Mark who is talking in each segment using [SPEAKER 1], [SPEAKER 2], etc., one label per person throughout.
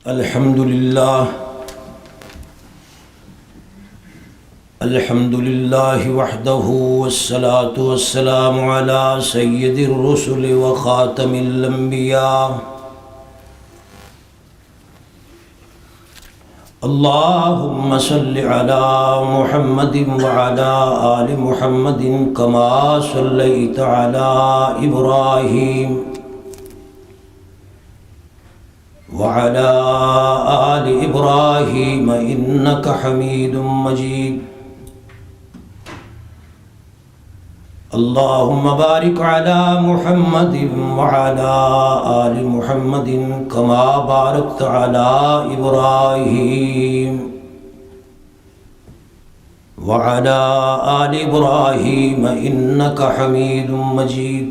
[SPEAKER 1] الحمد لله وحده والصلاة والسلام على سيد الرسل وخاتم الأنبياء اللهم صل على محمد وعلى آل محمد كما صليت على إبراهيم وعلى آل إبراهيم إنك حميد مجيد اللهم بارك على محمد وعلى آل محمد كما باركت على إبراهيم وعلى آل إبراهيم إنك حميد مجيد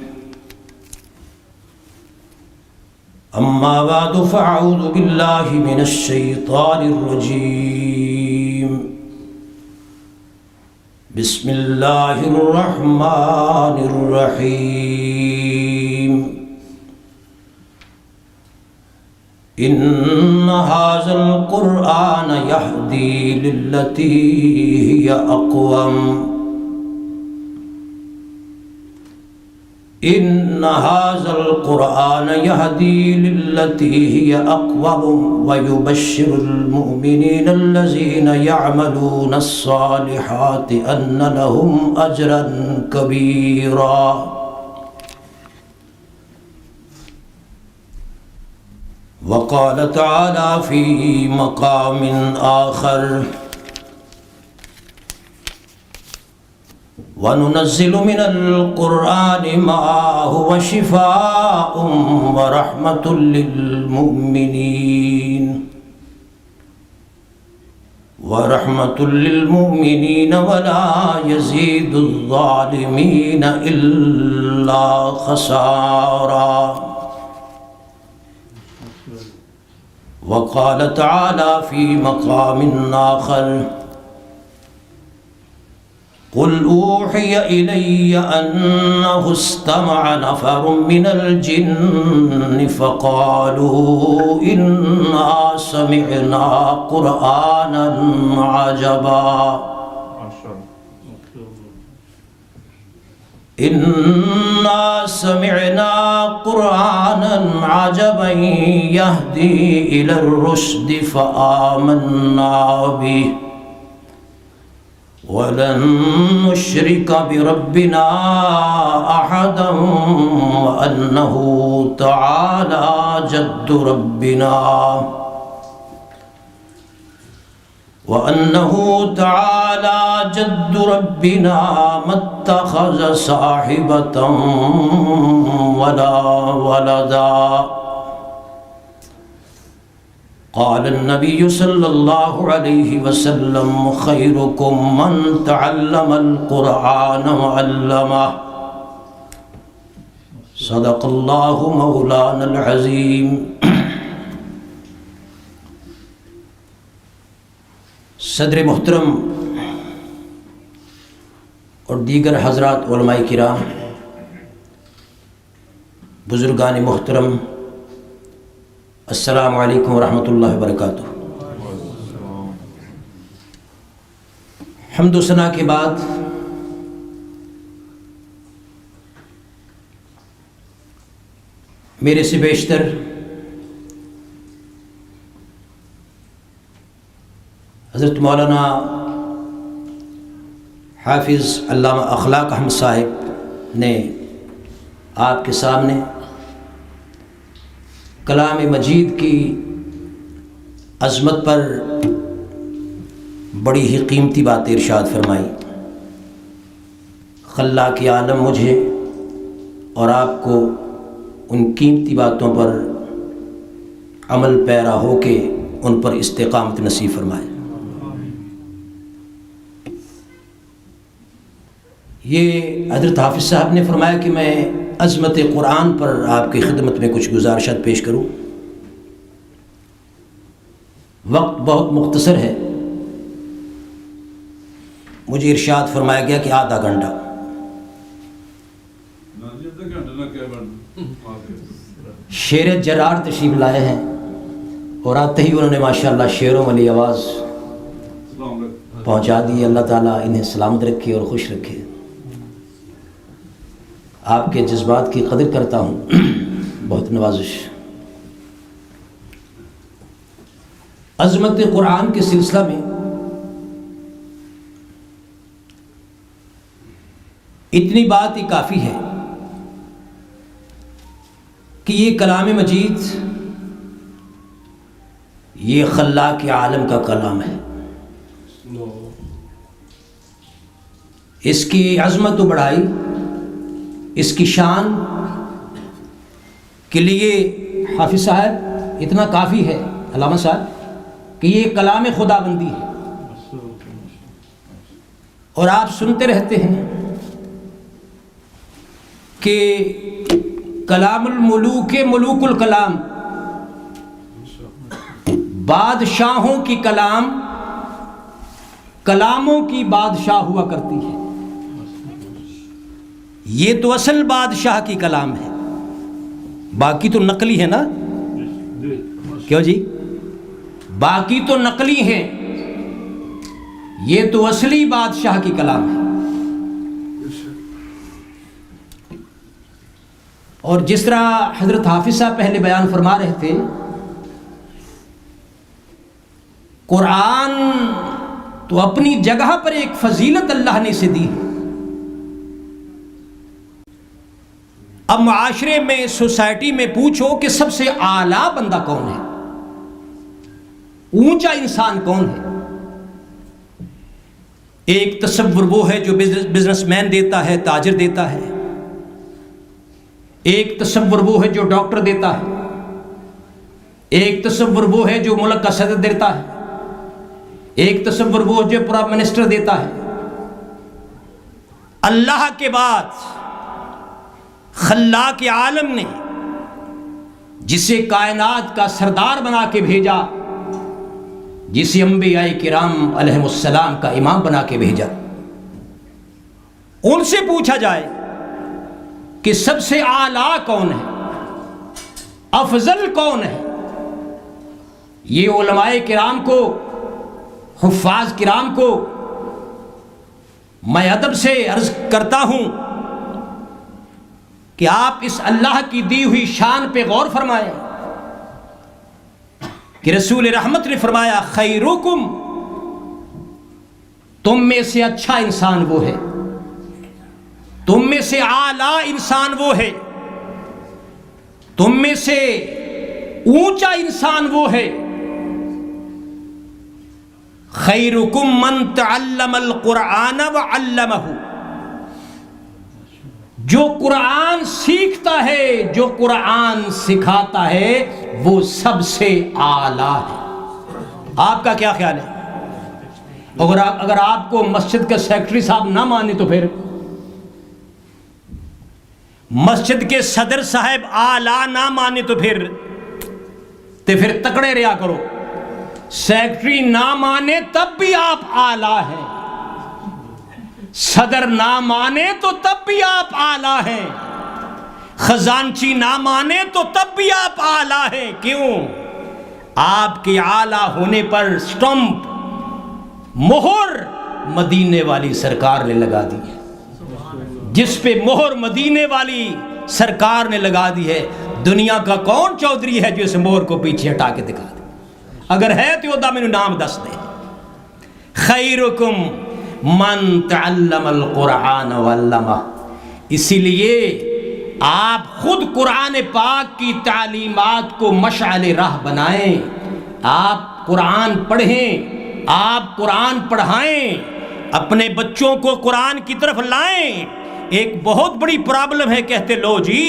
[SPEAKER 1] أما بعد فأعوذ بالله من الشيطان الرجيم بسم الله الرحمن الرحيم إن هذا القرآن يهدي للتي هي أقوم إن هذا القرآن يهدي للتي هي أقوم ويبشر المؤمنين الذين يعملون الصالحات أن لهم أجرا كبيرا وقال تعالى في مقام آخر وَنُنَزِّلُ مِنَ الْقُرْآنِ مَا هُوَ شِفَاءٌ وَرَحْمَةٌ لِّلْمُؤْمِنِينَ وَلَا يَزِيدُ الظَّالِمِينَ إِلَّا خَسَارًا وقال تعالى في مقام آخر قل أوحي إلي أنه استمع نفر من الجن فقالوا إنا سمعنا قرآنا عجبا إنا سمعنا قرآنا عجبا يهدي إلى الرشد فآمنا به وَلَن نُشْرِكَ بِرَبِّنَا أَحَدًا وَأَنَّهُ تَعَالَى جَدُّ رَبِّنَا مَا اتَّخَذَ صَاحِبَةً وَلَا وَلَدًا قال النبي صلى الله عليه وسلم خيركم من تعلم القرآن وعلمه صدق الله مولانا العظيم صدر محترم اور دیگر حضرات علماء کرام بزرگان محترم السلام علیکم ورحمۃ اللہ وبرکاتہ۔ حمد و ثنا کے بعد میرے سے بیشتر حضرت مولانا حافظ علامہ اخلاق احمد صاحب نے آپ کے سامنے کلام مجید کی عظمت پر بڑی ہی قیمتی باتیں ارشاد فرمائی۔ خلاق عالم مجھے اور آپ کو ان قیمتی باتوں پر عمل پیرا ہو کے ان پر استقامت نصیب فرمائے۔ یہ حضرت حافظ صاحب نے فرمایا کہ میں عظمت قرآن پر آپ کی خدمت میں کچھ گزارشات پیش کروں۔ وقت بہت مختصر ہے، مجھے ارشاد فرمایا گیا کہ آدھا گھنٹہ۔ شیر جرار تشریف لائے ہیں، اور آتے ہی انہوں نے ماشاءاللہ شعروں والی آواز پہنچا دی. اللہ تعالیٰ انہیں سلامت رکھے اور خوش رکھے. آپ کے جذبات کی قدر کرتا ہوں. بہت نوازش. عظمت قرآن کے سلسلہ میں اتنی بات ہی کافی ہے کہ یہ کلام مجید یہ خلاق عالم کا کلام ہے. اس کی عظمت و بڑائی، اس کی شان کے لیے حافظ صاحب اتنا کافی ہے، علامہ صاحب، کہ یہ کلام خدا بندی ہے. اور آپ سنتے رہتے ہیں کہ کلام الملوک ملوک الکلام، بادشاہوں کی کلام کلاموں کی بادشاہ ہوا کرتی ہے. یہ تو اصل بادشاہ کی کلام ہے، باقی تو نقلی ہے نا. کیوں جی؟ باقی تو نقلی ہیں، یہ تو اصلی بادشاہ کی کلام ہے. اور جس طرح حضرت حافظ صاحب پہلے بیان فرما رہے تھے، قرآن تو اپنی جگہ پر ایک فضیلت اللہ نے اسے دی ہے. اب معاشرے میں، سوسائٹی میں پوچھو کہ سب سے اعلیٰ بندہ کون ہے، اونچا انسان کون ہے؟ ایک تصور وہ ہے جو بزنس مین دیتا ہے، تاجر دیتا ہے. ایک تصور وہ ہے جو ڈاکٹر دیتا ہے. ایک تصور وہ ہے جو ملک کا صدر دیتا ہے. ایک تصور وہ جو پرائم منسٹر دیتا ہے. اللہ کے بعد خلاق عالم نے جسے کائنات کا سردار بنا کے بھیجا، جسے انبیاء کرام علیہم السلام کا امام بنا کے بھیجا، ان سے پوچھا جائے کہ سب سے اعلیٰ کون ہے، افضل کون ہے، یہ علماء کرام کو، حفاظ کرام کو میں ادب سے عرض کرتا ہوں کہ آپ اس اللہ کی دی ہوئی شان پہ غور فرمائیں کہ رسول رحمت نے فرمایا خیرکم، تم میں سے اچھا انسان وہ ہے، تم میں سے اعلیٰ انسان وہ ہے، تم میں سے اونچا انسان وہ ہے. خیرکم من تعلم القرآن وعلمہ، جو قرآن سیکھتا ہے، جو قرآن سکھاتا ہے، وہ سب سے اعلیٰ ہے. آپ کا کیا خیال ہے؟ اگر آپ کو مسجد کا سیکرٹری صاحب نہ مانے تو پھر مسجد کے صدر صاحب اعلیٰ نہ مانے تو پھر تکڑے رہا کرو. سیکرٹری نہ مانے تب بھی آپ اعلیٰ ہیں، صدر نہ مانے تو تب بھی آپ اعلیٰ ہیں، خزانچی نہ مانے تو تب بھی آپ اعلیٰ ہیں. کیوں؟ آپ کے اعلیٰ ہونے پر سٹمپ، مہر مدینے والی سرکار نے لگا دی ہے. جس پہ مہر مدینے والی سرکار نے لگا دی ہے، دنیا کا کون چودھری ہے جو اس مہر کو پیچھے ہٹا کے دکھا دے؟ اگر ہے تو دا میں نام دس دے. خیرکم من تعلم القرآن وعلمہ. اسی لیے آپ خود قرآن پاک کی تعلیمات کو مشعل راہ بنائیں. آپ قرآن پڑھیں، آپ قرآن پڑھائیں، اپنے بچوں کو قرآن کی طرف لائیں. ایک بہت بڑی پرابلم ہے، کہتے لو جی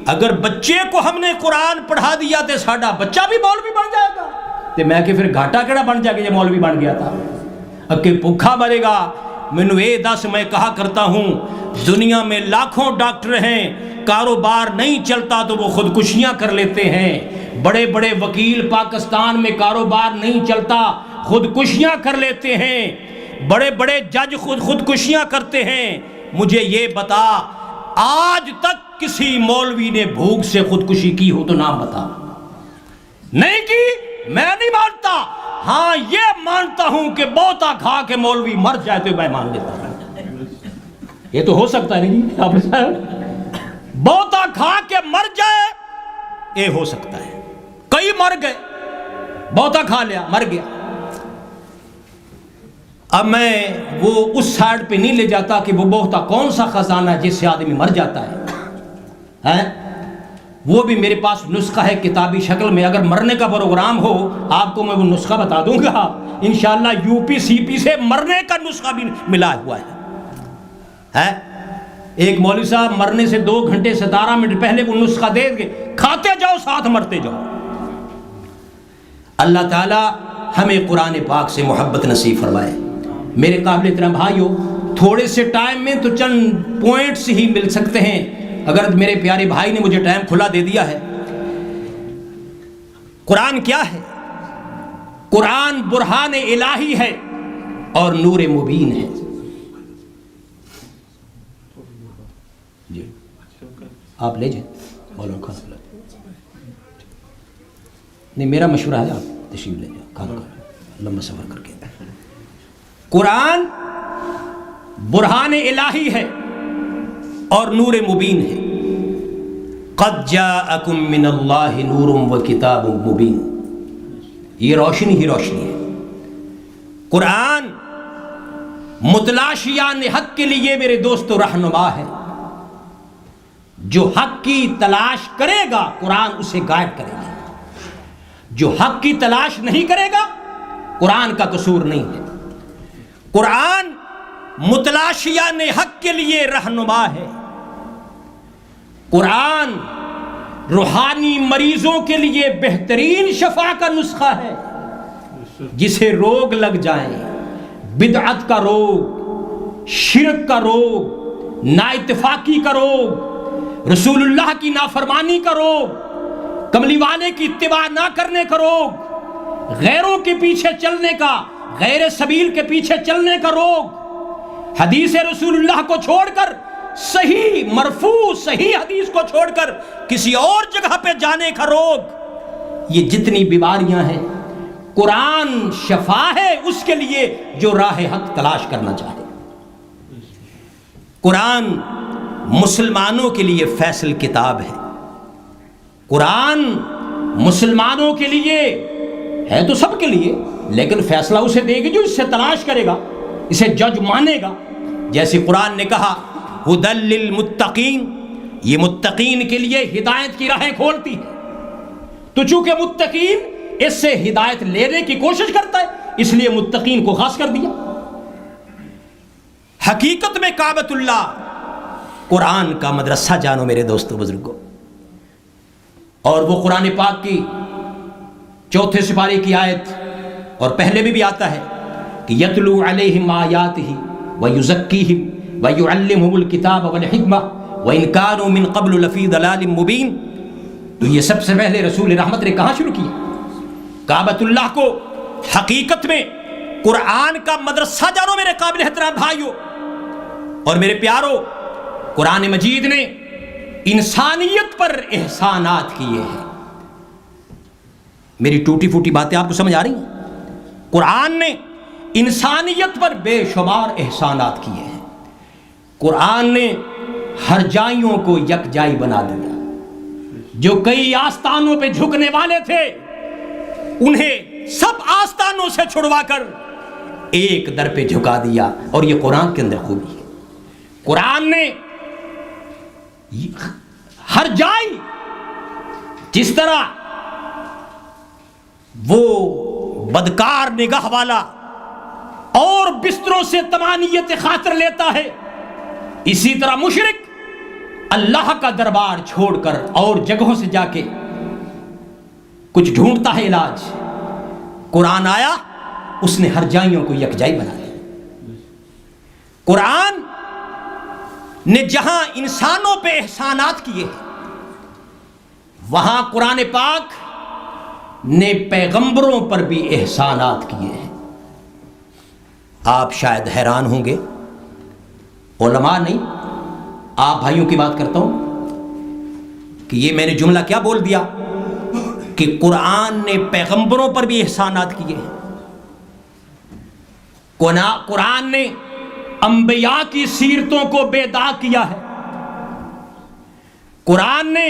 [SPEAKER 1] اگر بچے کو ہم نے قرآن پڑھا دیا تو ساڈا بچہ بھی مولوی بن جائے گا. تو میں کہ پھر گھاٹا کیڑا بن جائے گا یہ مولوی بن گیا تھا، کہ بھوکا مرے گا. مینوں اے دس، میں کہا کرتا ہوں دنیا میں لاکھوں ڈاکٹر ہیں، کاروبار نہیں چلتا تو وہ خودکشیاں کر لیتے ہیں. بڑے بڑے وکیل پاکستان میں کاروبار نہیں چلتا خودکشیاں کر لیتے ہیں. بڑے بڑے جج خودکشیاں کرتے ہیں. مجھے یہ بتا آج تک کسی مولوی نے بھوک سے خودکشی کی ہو تو نام بتا. نہیں کی میں نہیں مانتا، ہاں یہ مانتا ہوں کہ بوتا کھا کے مولوی مر جائے تو میں مان لیتا ہوں۔ یہ تو ہو سکتا ہے نہیں، بوتا کھا کے مر جائے یہ ہو سکتا ہے، کئی مر گئے، بوتا کھا لیا مر گیا۔ اب میں وہ اس سائڈ پہ نہیں لے جاتا کہ وہ بہتا کون سا خزانہ ہے جس سے آدمی مر جاتا ہے، وہ بھی میرے پاس نسخہ ہے کتابی شکل میں، اگر مرنے کا پروگرام ہو آپ کو میں وہ نسخہ بتا دوں گا انشاءاللہ۔ یو پی سی پی سے مرنے کا نسخہ بھی ملا ہوا ہے۔ ایک مولوی صاحب مرنے سے 2 گھنٹے 17 منٹ پہلے وہ نسخہ دے گے، کھاتے جاؤ ساتھ مرتے جاؤ۔ اللہ تعالی ہمیں قرآن پاک سے محبت نصیب فرمائے۔ میرے قابل احترام بھائیو، تھوڑے سے ٹائم میں تو چند پوائنٹس ہی مل سکتے ہیں، اگر میرے پیارے بھائی نے مجھے ٹائم کھلا دے دیا ہے۔ قرآن کیا ہے؟ قرآن برہان الہی ہے اور نور مبین ہے۔ جی آپ لے جائیں مولانا کھانا نہیں، میرا مشورہ ہے آپ تشریف لے جائیں، کھانا لمبا سفر کر کے۔ قرآن برہان الہی ہے اور نور مبین ہے۔ قد جاءکم من اللہ نور و کتاب مبین، یہ روشنی ہی روشنی ہے۔ قرآن متلاشیان حق کے لیے میرے دوستو رہنما ہے۔ جو حق کی تلاش کرے گا قرآن اسے گائیڈ کرے گا، جو حق کی تلاش نہیں کرے گا قرآن کا قصور نہیں ہے۔ قرآن متلاشیان حق کے لیے رہنما ہے۔ قرآن روحانی مریضوں کے لیے بہترین شفا کا نسخہ ہے۔ جسے روگ لگ جائیں، بدعت کا روگ، شرک کا روگ، نا اتفاقی کا روگ، رسول اللہ کی نافرمانی کا روگ، کملی والے کی اتباع نہ کرنے کا روگ، غیروں کے پیچھے چلنے کا، غیر سبیل کے پیچھے چلنے کا روگ، حدیث رسول اللہ کو چھوڑ کر، صحیح مرفوع صحیح حدیث کو چھوڑ کر کسی اور جگہ پہ جانے کا روگ، یہ جتنی بیماریاں ہیں قرآن شفا ہے اس کے لیے جو راہ حق تلاش کرنا چاہے۔ قرآن مسلمانوں کے لیے فیصل کتاب ہے۔ قرآن مسلمانوں کے لیے ہے تو سب کے لیے، لیکن فیصلہ اسے دے گی جو اس سے تلاش کرے گا، اسے جج مانے گا۔ جیسے قرآن نے کہا ہدی للمتقین، یہ متقین کے لیے ہدایت کی راہیں کھولتی ہے۔ تو چونکہ متقین اس سے ہدایت لینے کی کوشش کرتا ہے اس لیے متقین کو خاص کر دیا۔ حقیقت میں کعبۃ اللہ قرآن کا مدرسہ جانو میرے دوستو بزرگوں، اور وہ قرآن پاک کی 4 سپارے کی آیت اور پہلے میں بھی آتا ہے کہ یتلو علیہم آیاتہ ویزکیہم ویعلمہم الکتاب والحکمہ وان کانوا من قبل لفی ضلال مبین۔ تو یہ سب سے پہلے رسول رحمت نے کہاں شروع کیا؟ کعبۃ اللہ کو حقیقت میں قرآن کا مدرسہ جانو میرے قابل احترام بھائیوں اور میرے پیارو۔ قرآن مجید نے انسانیت پر احسانات کیے ہیں۔ میری ٹوٹی پھوٹی باتیں آپ کو سمجھ آ رہی ہیں؟ قرآن نے انسانیت پر بے شمار احسانات کیے ہیں۔ قرآن نے ہر جائیوں کو یکجائی بنا دیا۔ جو کئی آستانوں پہ جھکنے والے تھے انہیں سب آستانوں سے چھڑوا کر ایک در پہ جھکا دیا، اور یہ قرآن کے اندر خوبی ہے۔ قرآن نے ہر جائی جس طرح وہ بدکار نگاہ والا اور بستروں سے تمانیت خاطر لیتا ہے، اسی طرح مشرک اللہ کا دربار چھوڑ کر اور جگہوں سے جا کے کچھ ڈھونڈتا ہے علاج۔ قرآن آیا، اس نے ہر جائیوں کو یکجائی بنا دیا۔ قرآن نے جہاں انسانوں پہ احسانات کیے وہاں قرآن پاک نے پیغمبروں پر بھی احسانات کیے ہیں۔ آپ شاید حیران ہوں گے، علماء نہیں آپ بھائیوں کی بات کرتا ہوں، کہ یہ میں نے جملہ کیا بول دیا کہ قرآن نے پیغمبروں پر بھی احسانات کیے ہیں. قرآن نے انبیاء کی سیرتوں کو بے داغ کیا ہے. قرآن نے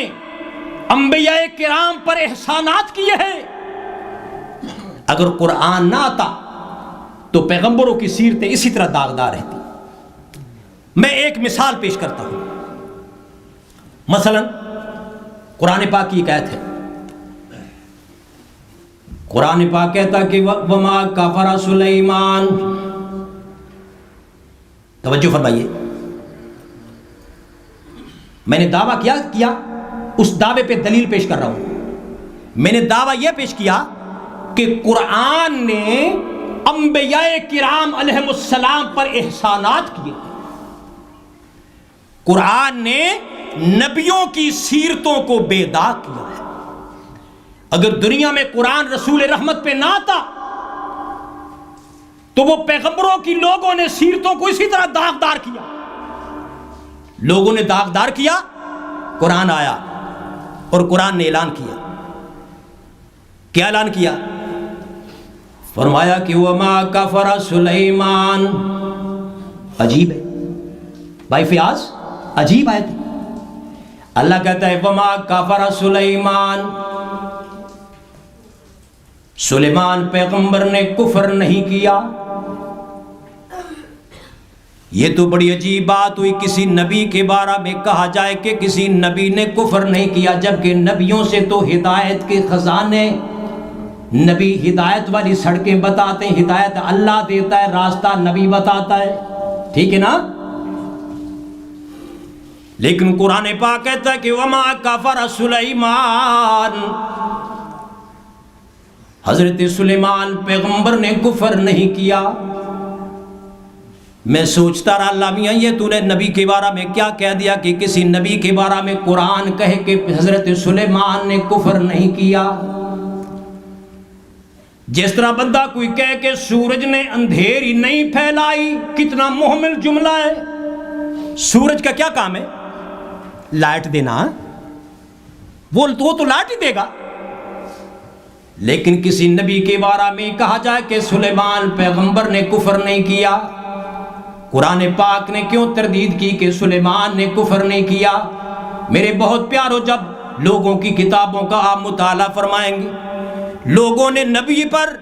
[SPEAKER 1] انبیاء کرام پر احسانات کیے ہیں. اگر قرآن نہ آتا تو پیغمبروں کی سیرتیں اسی طرح داغدار رہتی. میں ایک مثال پیش کرتا ہوں. مثلا قرآن پاک کی ایک آیت ہے. قرآن پاک کہتا کہ وما کفر سلیمان. توجہ فرمائیے. میں نے دعویٰ کیا اس دعوے پہ دلیل پیش کر رہا ہوں. میں نے دعویٰ یہ پیش کیا کہ قرآن نے انبیاء کرام علیہ السلام پر احسانات کیے. قرآن نے نبیوں کی سیرتوں کو بے داغ کیا ہے. اگر دنیا میں قرآن رسول رحمت پہ نہ آتا تو وہ پیغمبروں کی لوگوں نے سیرتوں کو اسی طرح داغدار کیا. لوگوں نے داغدار کیا, قرآن آیا اور قرآن نے اعلان کیا. کیا اعلان کیا؟ فرمایا کہ وما کفر سلیمان. عجیب ہے بھائی فیاض, عجیب آیت ہے. اللہ کہتا ہے وما کفر سلیمان, سلیمان پیغمبر نے کفر نہیں کیا. یہ تو بڑی عجیب بات ہوئی, کسی نبی کے بارے میں کہا جائے کہ کسی نبی نے کفر نہیں کیا, جبکہ نبیوں سے تو ہدایت کے خزانے, نبی ہدایت والی سڑکیں بتاتے ہیں, ہدایت اللہ دیتا ہے, راستہ نبی بتاتا ہے, ٹھیک ہے نا. لیکن قرآن پاک کہتا ہے کہ وما کفر سلیمان, حضرت سلیمان پیغمبر نے کفر نہیں کیا. میں سوچتا رہا اللہ میاں یہ تو نے نبی کے بارے میں کیا کہہ دیا کہ کسی نبی کے بارے میں قرآن کہے کہ حضرت سلیمان نے کفر نہیں کیا. جس طرح بندہ کوئی کہے کہ سورج نے اندھیری نہیں پھیلائی, کتنا محمل جملہ ہے. سورج کا کیا کام ہے؟ لائٹ دینا. وہ تو لائٹ ہی دے گا. لیکن کسی نبی کے بارے میں کہا جائے کہ سلیمان پیغمبر نے کفر نہیں کیا, قرآن پاک نے کیوں تردید کی کہ سلیمان نے کفر نہیں کیا؟ میرے بہت پیارو, جب لوگوں کی کتابوں کا آپ مطالعہ فرمائیں گے, لوگوں نے نبی پر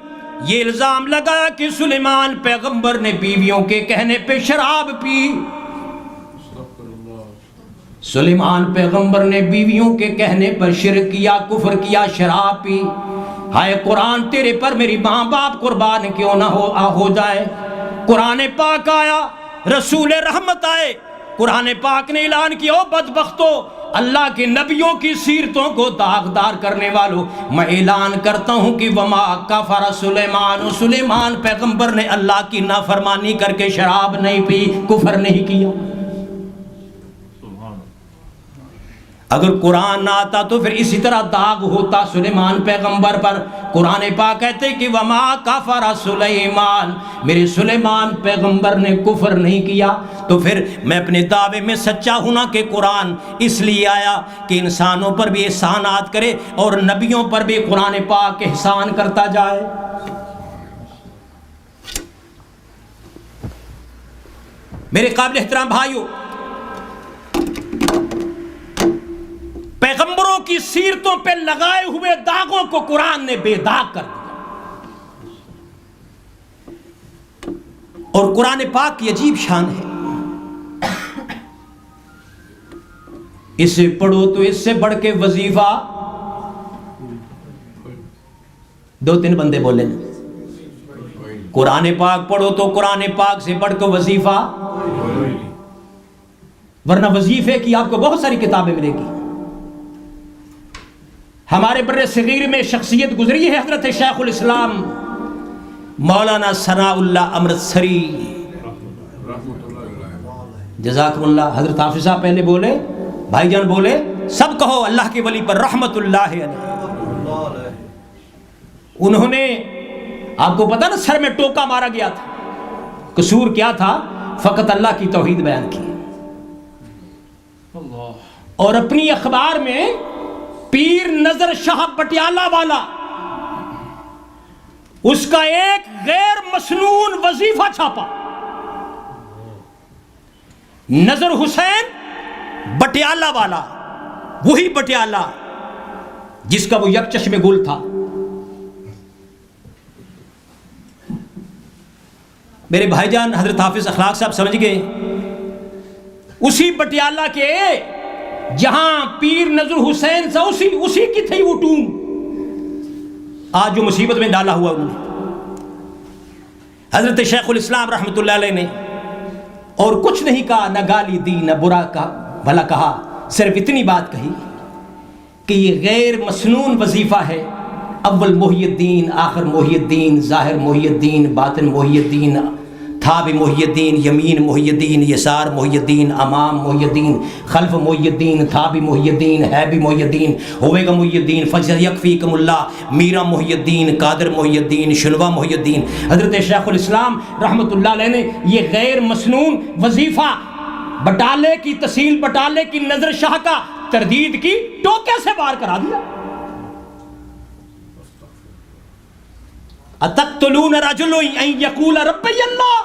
[SPEAKER 1] یہ الزام لگایا کہ سلیمان پیغمبر نے بیویوں کے کہنے پہ شراب پی. سلیمان پیغمبر نے بیویوں کے کہنے پر شرک کیا, کفر کیا, شراب پی. ہائے قرآن تیرے پر میری ماں باپ قربان کیوں نہ ہو جائے. قرآن پاک آیا, رسول رحمت آئے, قرآن پاک نے اعلان کیا او بدبختو, اللہ کے نبیوں کی سیرتوں کو داغدار کرنے والوں, میں اعلان کرتا ہوں کہ وما کفر سلیمان, سلیمان پیغمبر نے اللہ کی نافرمانی کر کے شراب نہیں پی, کفر نہیں کیا. اگر قرآن نہ آتا تو پھر اسی طرح داغ ہوتا سلیمان پیغمبر پر. قرآن پاک کہتے کہ وما کفر سلیمان, میرے سلیمان پیغمبر نے کفر نہیں کیا. تو پھر میں اپنے دعوے میں سچا ہوں نا کہ قرآن اس لیے آیا کہ انسانوں پر بھی احسانات کرے اور نبیوں پر بھی قرآن پاک احسان کرتا جائے. میرے قابل احترام بھائیو, پیغمبروں کی سیرتوں پہ لگائے ہوئے داغوں کو قرآن نے بے داغ کر دیا. اور قرآن پاک کی عجیب شان ہے, اسے پڑھو تو اس سے بڑھ کے وظیفہ, 2-3 بندے بولے نا, قرآن پاک پڑھو تو قرآن پاک سے بڑھ کے وظیفہ, ورنہ وظیفے کی آپ کو بہت ساری کتابیں ملے گی. ہمارے بر صغیر میں شخصیت گزری ہے حضرت شیخ الاسلام مولانا ثناء اللہ امرتسری, جزاکم اللہ. حضرت حافظ صاحب پہلے بولے, بھائی جان بولے, سب کہو اللہ کے ولی پر رحمت اللہ علیہ. انہوں نے, آپ کو پتا نا سر میں ٹوکا مارا گیا تھا, قصور کیا تھا؟ فقط اللہ کی توحید بیان کی, اور اپنی اخبار میں پیر نظر شاہ پٹیالہ والا، اس کا ایک غیر مسنون وظیفہ چھاپا، نظر حسین بٹیالہ والا، وہی بٹیالہ جس کا وہ یک چشم گل تھا۔ میرے بھائی جان حضرت حافظ اخلاق صاحب سمجھ گئے، اسی بٹیالہ کے جہاں پیر نظر حسین تھا اسی کی تھی وہ ٹوم، آج جو مصیبت میں ڈالا ہوا انہوں نے۔ حضرت شیخ الاسلام رحمۃ اللہ علیہ نے اور کچھ نہیں کہا، نہ گالی دی نہ برا کہا بھلا کہا، صرف اتنی بات کہی کہ یہ غیر مسنون وظیفہ ہے، اول محی الدین، آخر محی الدین، ظاہر محی الدین، باطن محی الدین، تھا بھی محی الدین، یمین محی الدین، یسار محی الدین، امام محی الدین، خلف محی الدین، تھا بھی محی الدین، ہے بھی محی الدین، ہوئے گا محی الدین، فیکفیکم اللہ، میرا محی الدین، قادر محی الدین، شنوا محی الدین۔ حضرت شیخ الاسلام رحمۃ اللہ علیہ نے یہ غیر مسنون وظیفہ بٹالے کی تحصیل بٹالے کی نظر شاہ کا تردید کی، ٹوکے سے بار کرا دیا۔ اتقتلون رجل ان یقول ربی اللہ،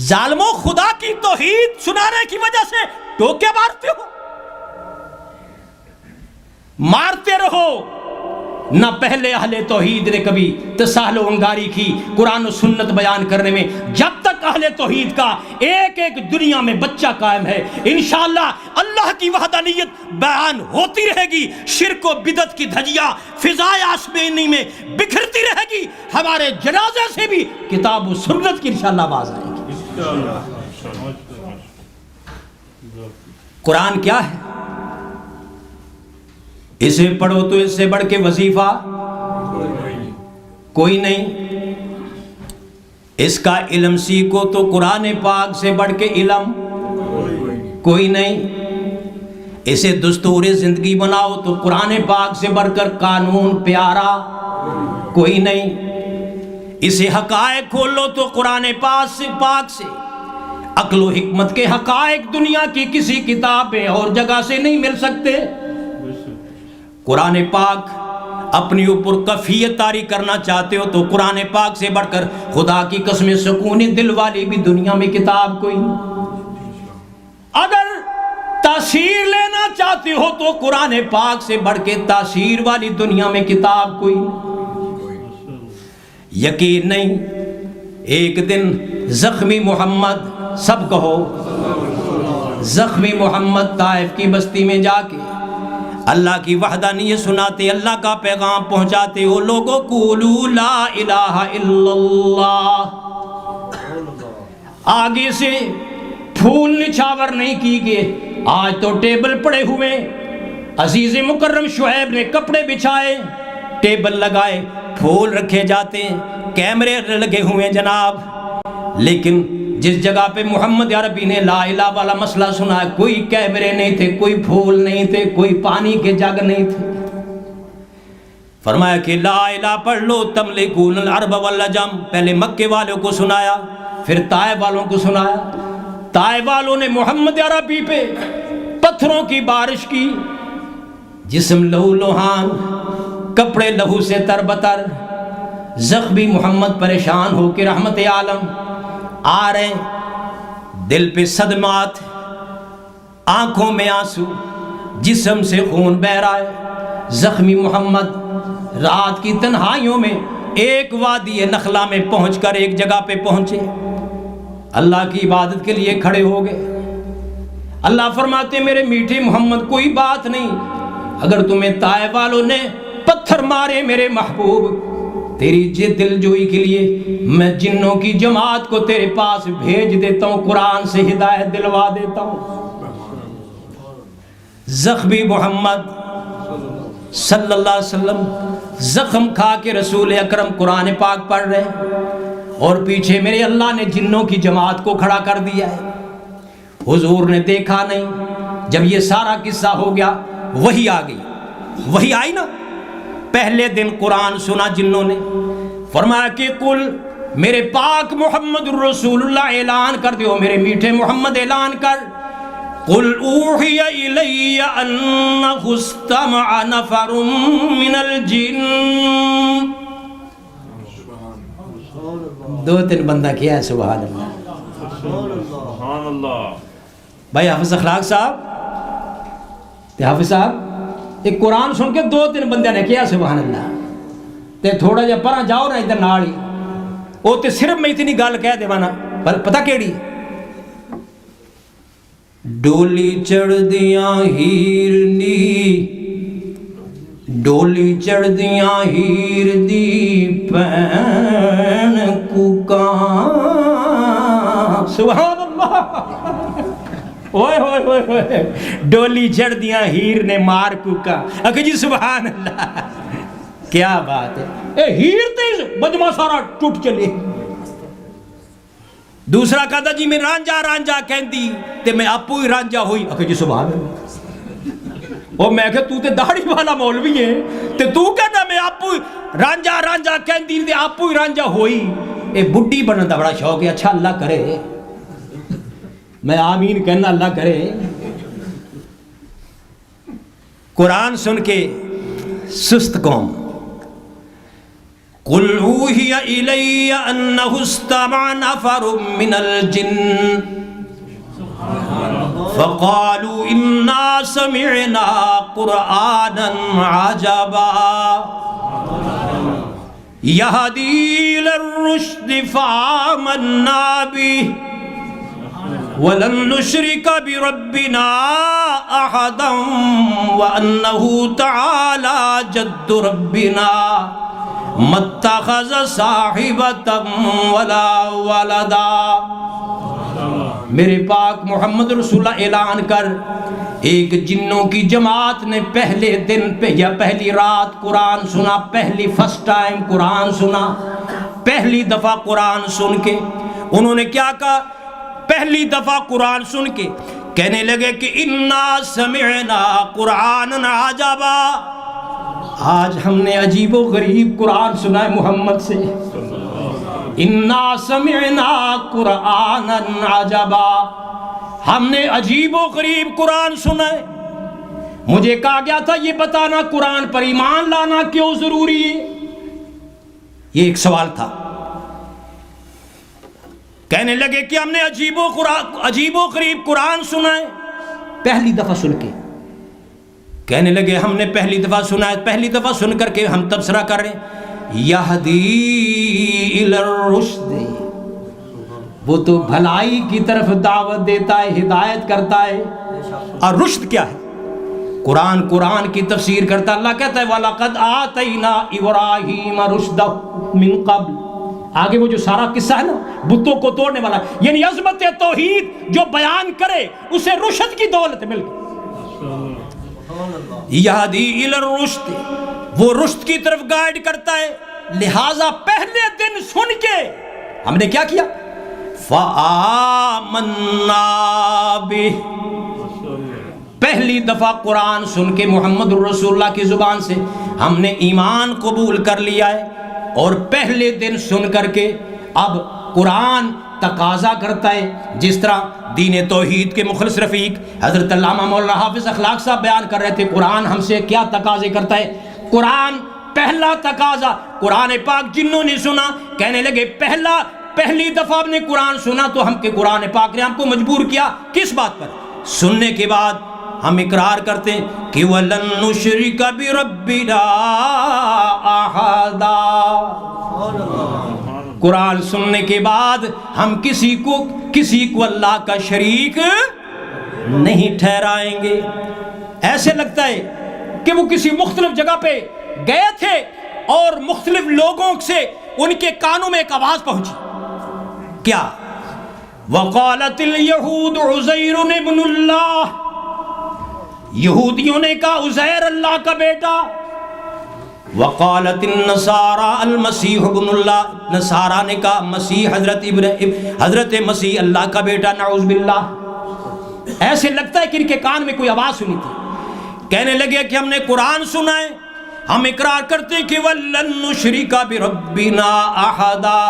[SPEAKER 1] ظالموں خدا کی توحید سنانے کی وجہ سے ٹوکے مارتے ہو، مارتے رہو۔ نہ پہلے اہل توحید نے کبھی تساہل و انگاری کی قرآن و سنت بیان کرنے میں، جب تک اہل توحید کا ایک ایک دنیا میں بچہ قائم ہے، انشاءاللہ اللہ کی وحدانیت بیان ہوتی رہے گی، شرک و بدعت کی دھجیاں فضائے آسمانی میں بکھرتی رہے گی، ہمارے جنازے سے بھی کتاب و سنت کی انشاءاللہ آواز آئے گی۔ قرآن کیا ہے؟ اسے پڑھو تو اس سے بڑھ کے وظیفہ کوئی نہیں، اس کا علم سیکھو تو قرآن پاک سے بڑھ کے علم کوئی نہیں، اسے دستور زندگی بناؤ تو قرآن پاک سے بڑھ کر قانون پیارا کوئی نہیں، اسے حقائق کھولو تو قرآن پاک سے عقل و حکمت کے حقائق دنیا کی کسی کتاب میں اور جگہ سے نہیں مل سکتے۔ قرآن پاک اپنی اوپر کفیت طاری کرنا چاہتے ہو تو قرآن پاک سے بڑھ کر خدا کی قسم سکون دل والی بھی دنیا میں کتاب کوئی نہیں۔ اگر تاثیر لینا چاہتے ہو تو قرآن پاک سے بڑھ کے تاثیر والی دنیا میں کتاب کوئی نہیں۔ یقین نہیں، ایک دن زخمی محمد، سب کہو زخمی محمد، طائف کی بستی میں جا کے اللہ کی وحدانیت سناتے، اللہ کا پیغام پہنچاتے ہو، لوگوں قولوا لا الہ الا اللہ، آگے سے پھول نچھاور نہیں کی گئے۔ آج تو ٹیبل پڑے ہوئے، عزیز مکرم شعیب نے کپڑے بچھائے، ٹیبل لگائے، پھول رکھے جاتے ہیں، کیمرے لگے ہوئے جناب، لیکن جس جگہ پہ محمد عربی نے لا الہ والا مسئلہ سنا ہے، کوئی کیمرے نہیں تھے، کوئی پھول نہیں تھے، کوئی پانی کے جگ نہیں تھے۔ فرمایا کہ لا الہ پڑھ لو تملکون العرب والعجم، پہلے مکے والوں کو سنایا، پھر طائف والوں کو سنایا۔ طائف والوں نے محمد عربی پہ پتھروں کی بارش کی، جسم لہو لوہان، کپڑے لہو سے تربتر، زخمی محمد پریشان ہو کے رحمت عالم آ رہے، دل پہ صدمات، آنکھوں میں آنسو، جسم سے خون بہہ رہا ہے۔ زخمی محمد رات کی تنہائیوں میں ایک وادی نخلا میں پہنچ کر ایک جگہ پہ پہنچے، اللہ کی عبادت کے لیے کھڑے ہو گئے۔ اللہ فرماتے میرے میٹھے محمد کوئی بات نہیں، اگر تمہیں طائف والوں نے پتھر مارے میرے محبوب، تیری دل جوئی کے لیے میں جنوں کی جماعت کو تیرے پاس بھیج دیتا ہوں، قرآن سے ہدایت دلوا دیتا ہوں۔ زخمی محمد صلی اللہ علیہ وسلم زخم کھا کے رسول اکرم قرآن پاک پڑھ رہے ہیں، اور پیچھے میرے اللہ نے جنوں کی جماعت کو کھڑا کر دیا ہے۔ حضور نے دیکھا نہیں، جب یہ سارا قصہ ہو گیا وحی آ گئی، وحی آئی نا، پہلے دن قرآن سنا جنوں نے، فرمایا کہ قل میرے پاک محمد الرسول اللہ اعلان کر دیو، میرے میٹھے محمد اعلان کر، قل اوحی الی انہ استمع نفر من الجن. دو تین بندہ کیا ہے. سبحان اللہ
[SPEAKER 2] سبحان اللہ.
[SPEAKER 1] بھائی حافظ اخلاق صاحب تے حافظ صاحب ایک قرآن سن کے دو تین بندے نے کیا. سبحان اللہ. تے تھوڑا جا پرا جاؤ نا ادھر نال ہی او تے صرف میں اتنی گل کہہ دے وانا پر پتہ کیڑی ڈولی چڑھ دیاں ہیرنی ڈولی چڑھ دیاں ہیر دی پین کوکاں. سبحان اللہ. اوئے ہوئے ہوئے ہوئے ڈولی چڑھ دیاں ہیر نے مار کوکاں. اکھے جی سبحان اللہ کیا بات ہے. اے ہیر تے بجما سارا ٹوٹ چلے. دوسرا کہتا جی میں رانجا رانجا کہندی تے میں آپو ہی رانجا ہوئی. اکھے جی سبحان اللہ. اور میں کہ تو تے داڑھی والا مولوی ہے تے تو کہنا میں آپو رانجا رانجا کہندی تے آپو ہی رانجا ہوئی. اے بڈی بنن دا بڑا شوق ہے. اچھا اللہ کرے میں آمین کہنا اللہ کرے. قرآن سن کے سست قوم. قل اوحی الی انہ استمع نفر من الجن فقالوا انا سمعنا قرآنا عجبا یہدی الی الرشد فآمنا به ولن نشرک بربنا احدا وانہ تعالی جد ربنا متخذ صاحبتا ولا ولدا. میرے پاک محمد رسول اللہ اعلان کر ایک جنوں کی جماعت نے پہلے دن پہ یا پہلی رات قرآن سنا. پہلی فرسٹ ٹائم قرآن سنا. پہلی دفعہ قرآن سن کے انہوں نے کیا کہا. پہلی دفعہ قرآن سن کے کہنے لگے کہ انا سمعنا قرآنا عجبا. آج ہم نے عجیب و غریب قرآن سنا ہے محمد سے. انا سمعنا قرآنا عجبا. ہم نے عجیب و غریب قرآن سنا ہے. مجھے کہا گیا تھا یہ بتانا قرآن پر ایمان لانا کیوں ضروری ہے. یہ ایک سوال تھا. کہنے لگے کہ ہم نے عجیب و غریب قرآن سنا ہے پہلی دفعہ سن کے. کہنے لگے ہم نے پہلی دفعہ سنا ہے. پہلی دفعہ سن کر کے ہم تبصرہ کر رہے ہیں یہدی الی الرشد. وہ تو بھلائی کی طرف دعوت دیتا ہے ہدایت کرتا ہے. اور رشد کیا ہے. قرآن کی تفسیر کرتا. اللہ کہتا ہے وَلَقَدْ آتَيْنَا إِبْرَاهِيمَ رُشْدَهُ مِن قَبْلُ. آگے وہ جو سارا قصہ ہے نا بتوں کو توڑنے والا یعنی عظمت توحید جو بیان کرے اسے رشد کی دولت مل گئی. یہدی الی الرشد وہ رشد کی طرف گائیڈ کرتا ہے. لہٰذا پہلے دن سن کے ہم نے کیا کیا فآمنا بہ. پہلی دفعہ قرآن سن کے محمد رسول اللہ کی زبان سے ہم نے ایمان قبول کر لیا ہے. اور پہلے دن سن کر کے اب قرآن تقاضا کرتا ہے جس طرح دین توحید کے مخلص رفیق حضرت علامہ مولانا حافظ اخلاق صاحب بیان کر رہے تھے. قرآن ہم سے کیا تقاضے کرتا ہے. قرآن پہلا تقاضا قرآن پاک جنوں نے سنا کہنے لگے پہلی دفعہ ہم نے قرآن سنا تو ہم کے قرآن پاک نے ہم کو مجبور کیا کس بات پر. سننے کے بعد ہم اقرار کرتے ہیں کہ وَلَن نُشْرِكَ بِرَبِّنَا أَحَدًا. قرآن سننے کے بعد ہم کسی کو اللہ کا شریک نہیں ٹھہرائیں گے. ایسے لگتا ہے کہ وہ کسی مختلف جگہ پہ گئے تھے اور مختلف لوگوں سے ان کے کانوں میں ایک آواز پہنچی. کیا وقالت اليہود عزیر ابن اللہ. یہودیوں نے کہا عزیر اللہ کا بیٹا. وقالت النصارى المسیح ابن اللہ. نصارہ نے کہا مسیح حضرت مسیح اللہ کا بیٹا. نعوذ باللہ. ایسے لگتا ہے کہ ان کے کان میں کوئی آواز سنی تھی. کہنے لگے کہ ہم نے قرآن سنا ہے ہم اقرار کرتے کہ وَلَن نُشْرِكَ بِرَبِّنَا أَحَدًا.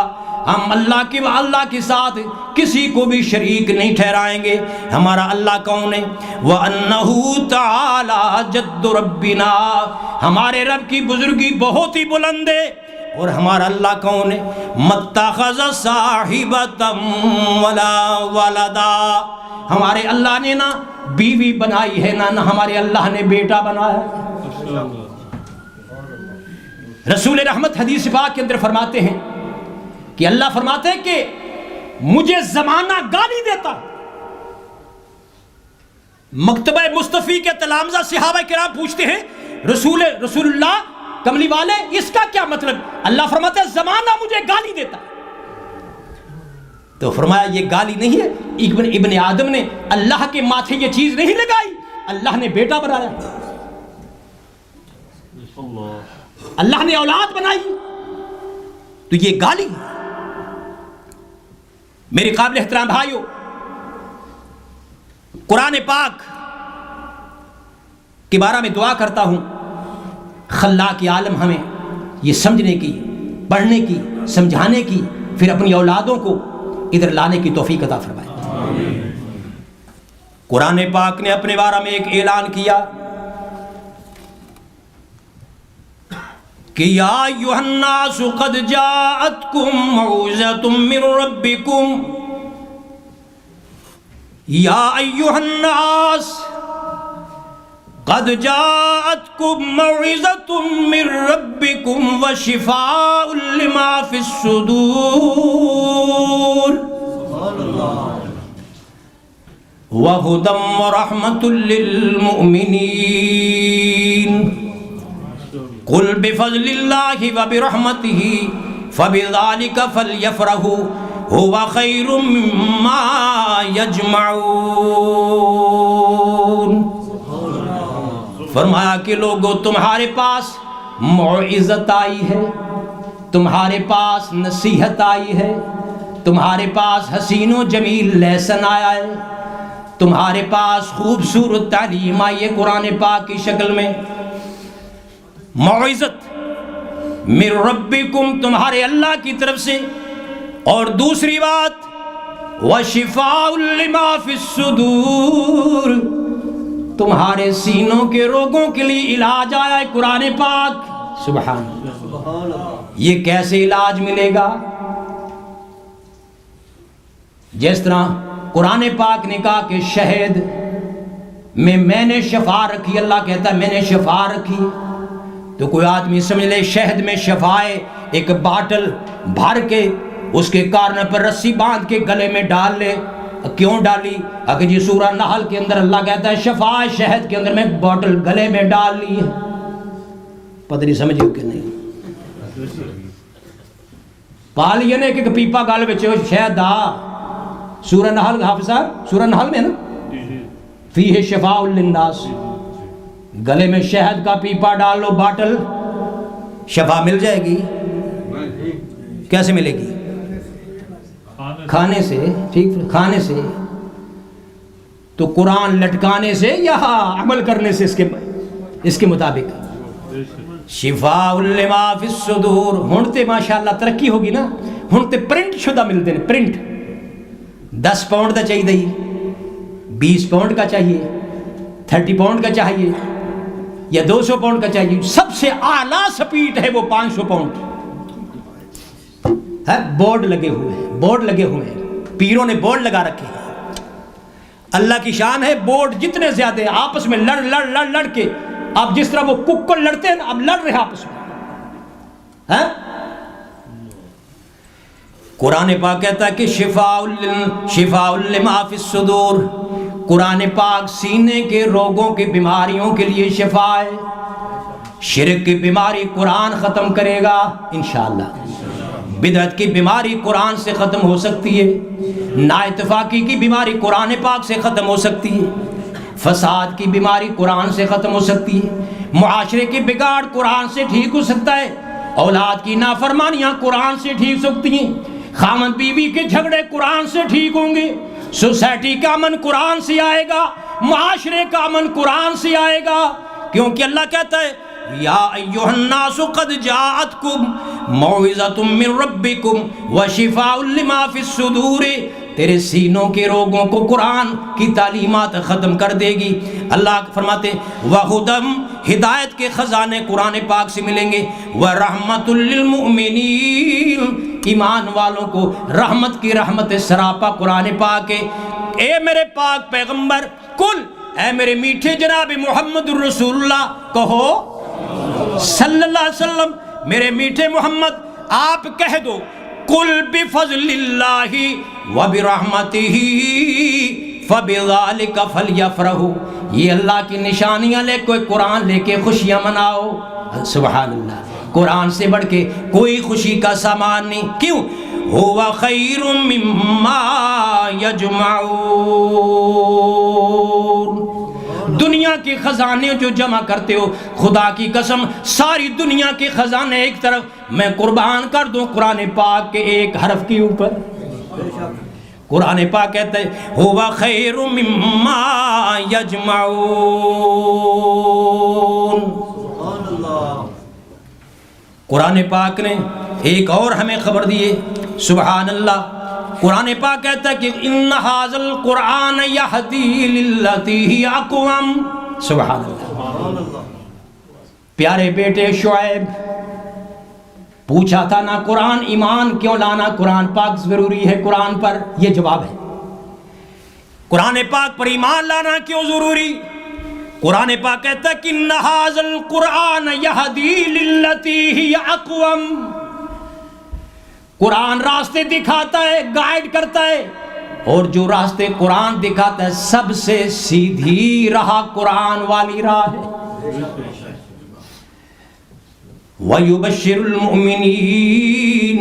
[SPEAKER 1] ہم اللہ کے ساتھ کسی کو بھی شریک نہیں ٹھہرائیں گے. ہمارا اللہ کون ہے؟ وَأَنَّهُ تَعَالَى جَدُّ رَبِّنَا، ہمارے رب کی بزرگی بہت ہی بلند ہے. اور ہمارا اللہ کون ہے؟ مَتَّخَذَ صَاحِبَةً وَلَا وَلَدًا، ہمارے اللہ نے نہ بیوی بنائی ہے نہ ہمارے اللہ نے بیٹا بنایا ہے. رسول رحمت حدیث پاک کے اندر فرماتے ہیں کہ اللہ فرماتے ہیں کہ مجھے زمانہ گالی دیتا. مکتبہ مصطفی کے تلامذہ صحابہ کرام پوچھتے ہیں رسول اللہ کملی والے اس کا کیا مطلب؟ اللہ فرماتے ہیں زمانہ مجھے گالی دیتا. تو فرمایا یہ گالی نہیں ہے، ابن آدم نے اللہ کے ماتھے یہ چیز نہیں لگائی، اللہ نے بیٹا بنایا، اللہ نے اولاد بنائی، تو یہ گالی. میرے قابل احترام بھائیو، قرآن پاک کے بارے میں دعا کرتا ہوں خلاق عالم ہمیں یہ سمجھنے کی، پڑھنے کی، سمجھانے کی، پھر اپنی اولادوں کو ادھر لانے کی توفیق عطا فرمائے. قرآن پاک نے اپنے بارے میں ایک اعلان کیا کہ یا ایھا الناس قد جاءتکم موعظۃ من ربکم، یا ایھا الناس قد جاءتکم موعظۃ من ربکم وشفاء لما فی الصدور وہدی ورحمۃ للمؤمنین. قل بفضل اللہ وبرحمتہ فبذلک فلیفرحوا هو خیر مما یجمعون. فرمایا کہ لوگو تمہارے پاس موعظت آئی ہے، تمہارے پاس نصیحت آئی ہے، تمہارے پاس حسین و جمیل لیسن آیا ہے، تمہارے پاس خوبصورت تعلیم آئی ہے قرآن پاک کی شکل میں. موعظت من ربکم، تمہارے اللہ کی طرف سے. اور دوسری بات وشفاء لما فی الصدور، تمہارے سینوں کے روگوں کے لیے علاج آیا ہے قرآن پاک. سبحان اللہ. یہ کیسے علاج ملے گا؟ جس طرح قرآن پاک نے کہا کہ شہد میں نے شفا رکھی، اللہ کہتا ہے میں نے شفا رکھی. تو کوئی آدمی سمجھ لے شہد میں شفا ہے، ایک باٹل بھر کے اس کے کارن پر رسی باندھ کے گلے میں ڈال لے. کیوں ڈالی؟ اگر جی سورہ نحل کے اندر اللہ کہتا ہے شفا شہد کے اندر میں باٹل گلے میں ڈال لی ہے. پتہ نہیں سمجھے کہ نہیں؟ پالی نے کہ پیپا گال بچے شہد دا. سورہ نحل حافظ صاحب سورہ نحل میں نا فیہ شفاء للناس، گلے میں شہد کا پیپا ڈال لو باٹل، شفا مل جائے گی. کیسے ملے گی؟ کھانے سے. ٹھیک، کھانے سے. تو قرآن لٹکانے سے یا عمل کرنے سے اس کے مطابق. شفاء لما فی الصدور. ہن تے ماشاءاللہ ترقی ہوگی نا، ہن تے پرنٹ شدہ ملتے ہیں. پرنٹ 10 پاؤنڈ کا چاہیے، 20 پاؤنڈ کا چاہیے، 30 پاؤنڈ کا چاہیے یا 200 پاؤنڈ کا چاہیے. سب سے اعلیٰ سپیڈ ہے وہ 500 پاؤنڈ ہے. بورڈ لگے ہوئے ہیں، بورڈ لگے ہوئے ہیں، پیروں نے بورڈ لگا رکھے ہیں. اللہ کی شان ہے بورڈ جتنے زیادہ ہیں آپس میں لڑ کے، اب جس طرح وہ ککڑ لڑتے ہیں اب لڑ رہے آپس میں. قرآن پاک کہتا ہے کہ شفاء لما فی الصدور. قرآن پاک سینے کے روگوں کی بیماریوں کے لیے شفا ہے. شرک کی بیماری قرآن ختم کرے گا انشاءاللہ. بدعت کی بیماری قرآن سے ختم ہو سکتی ہے. نا اتفاقی کی بیماری قرآن پاک سے ختم ہو سکتی ہے. فساد کی بیماری قرآن سے ختم ہو سکتی ہے. معاشرے کی بگاڑ قرآن سے ٹھیک ہو سکتا ہے. اولاد کی نافرمانیاں قرآن سے ٹھیک ہو سکتی ہیں. خامن بیوی کے جھگڑے قرآن سے ٹھیک ہوں گے. سوسائٹی کا امن قرآن سے آئے گا. معاشرے کا امن قرآن سے آئے گا. کیونکہ اللہ کہتا ہے یا ایھا الناس قد جاءتکم موعظۃ من ربکم وشفاء لما فی الصدور، تیرے سینوں کے روگوں کو قرآن کی تعلیمات ختم کر دے گی۔ اللہ فرماتے وَہُدًى، ہدایت کے خزانے قرآن پاک سے ملیں گے، وَرَحْمَةٌ لِّلْمُؤْمِنِينَ، ایمان والوں کو رحمت کی رحمت سراپا قرآن پاک ہے۔ اے میرے پاک پیغمبر، کل، اے میرے میٹھے جناب محمد الرسول اللہ کہو صلی اللہ علیہ وسلم، میرے میٹھے محمد آپ کہہ دو قل بفضل اللہ وبرحمتہ فبذالک فلیفرحوا، یہ اللہ کی نشانیاں لے کوئی قرآن لے کے خوشیاں مناؤ۔ سبحان اللہ، قرآن سے بڑھ کے کوئی خوشی کا سامان نہیں۔ کیوں؟ هو خیر مما یجمعون، دنیا کے خزانے جو جمع کرتے ہو، خدا کی قسم ساری دنیا کے خزانے ایک طرف میں قربان کر دوں قرآن پاک کے ایک حرف کے اوپر۔ قرآن پاک کہتا ہے هو خیر مما یجمعون۔ قرآن پاک نے ایک اور ہمیں خبر دیے، سبحان اللہ، قرآن پاک کہتا ہے کہ ان ھذا القرآن یہدی للتی ہی اقوم۔ سبحان اللہ، پیارے بیٹے شعیب پوچھا تھا نا قرآن ایمان کیوں لانا، قرآن پاک ضروری ہے قرآن پر، یہ جواب ہے۔ قرآن پاک پر ایمان لانا کیوں ضروری؟ قرآن پاک کہتا ہے کہ ان ھذا القرآن یہدی للتی ہی اقوم، قرآن راستے دکھاتا ہے، گائیڈ کرتا ہے، اور جو راستے قرآن دکھاتا ہے سب سے سیدھی راہ قرآن والی راہ ہے۔ وَيُبَشِّرُ الْمُؤْمِنِينَ،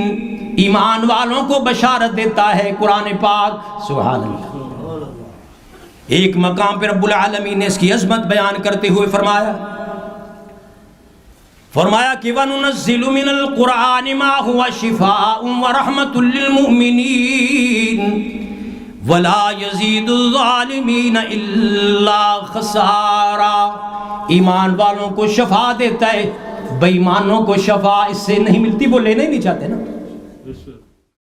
[SPEAKER 1] ایمان والوں کو بشارت دیتا ہے قرآن پاک۔ سبحان اللہ، ایک مقام پہ رب العالمین نے اس کی عظمت بیان کرتے ہوئے فرمایا کہ وَنُنَزِّلُ مِنَ الْقُرْآنِ مَا هُوَ شِفَاءٌ وَرَحْمَةٌ لِّلْمُؤْمِنِينَ وَلَا يَزِيدُ الظَّالِمِينَ إِلَّا خَسَارًا، ایمان والوں کو شفا دیتا ہے، بے ایمانوں کو شفا اس سے نہیں ملتی، وہ لینا ہی نہیں چاہتے نا۔